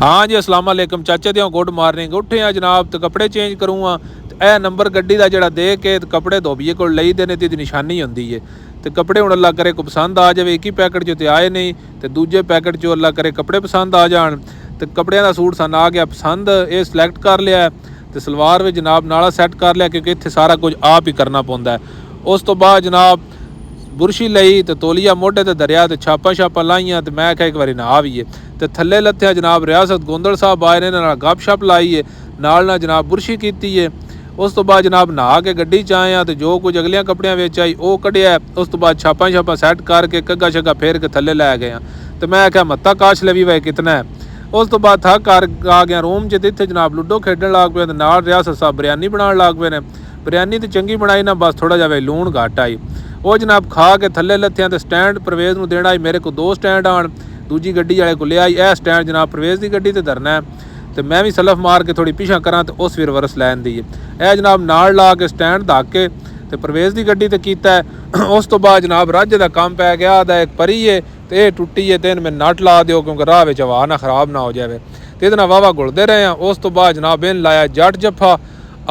हाँ जी, अस्सलाम वालेकुम चाचे दियों गुड मॉर्निंग। उठे आ जनाब तो कपड़े चेंज करूँ ए नंबर गड्डी का जोड़ा दे के कपड़े धोबीए को लई देने की निशानी होंगी है। तो कपड़े हूँ अल्लाह करे को पसंद आ जाए, एक ही पैकेट चो तो आए नहीं, तो दूजे पैकेट चो अल्लाह करे कपड़े पसंद आ जान। तो कपड़े का सूट सन आ गया पसंद, ये सिलैक्ट कर लिया। तो सलवार भी जनाब नाला सैट कर लिया, क्योंकि इत्थे सारा कुछ आप ही करना पौंदा है। उस तो बाद जनाब बुरशी लई तो तोलिया मोढे ते धरिया, तो छापा छापा लाइया, तो मैं क्या एक बारी नहा भी है। तो थले लत्या जनाब रियासत गोंदल साहब आए ने, गप शप लाई है, नाल जनाब बुरशी की है। उस तो बाद जनाब नहा के गड्डी च आए, तो जो कुछ अगलियां कपड़ियां विच आई वो कढ़िया। उस तो बाद छापा छापा सैट करके कग्गा शग्गा फेर के थले लै गए। तो मैं क्या मत्ता काश लवी वै कितना है। उस तो बाद थक कर आ गया रूम च, इत्थे जनाब लूडो खेडन लग पे, नाल रियासत साहब बिरयानी बनाने लग पे ने। बिरयानी तो चंगी बनाई ना, बस थोड़ा जा लूण घट आई। वो जनाब खा के थले लत्थियां, तो स्टैंड परवेज़ नूं देना आई। मेरे को 2 स्टैंड आन, दूजी गड्डी वाले को ले आई। यह स्टैंड जनाब परवेज़ की गड्डी ते धरना है। तो मैं भी सलफ मार के थोड़ी पिछा करा, तो उस भी रिवर्स लैन दी है। यह जनाब नाल ला के स्टैंड धक के तो परवेज़ की गड्डी ते कीता है। उस तो बाद जनाब रज का काम पै गया, आदा एक परी है तो यह टुटी है, तो इन में नट ला दिओ क्योंकि राह में हवा ना खराब ना हो जाए। तो ये वाहवा घुलते रहे हैं। उस तो बाद जनाब इन लाया जट जफा,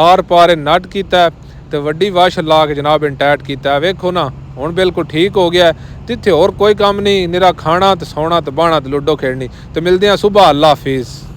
आर पार नट किया, तो वड्डी वाश ला के जनाब इन टाइट किया। वेखो ना हुण बिल्कुल ठीक हो गया। तिथे होर कोई काम नहीं, निरा खाना तो सोना तो बहना तो लूडो खेडनी। तो मिलते हैं सुबह। अल्लाह हाफिज़।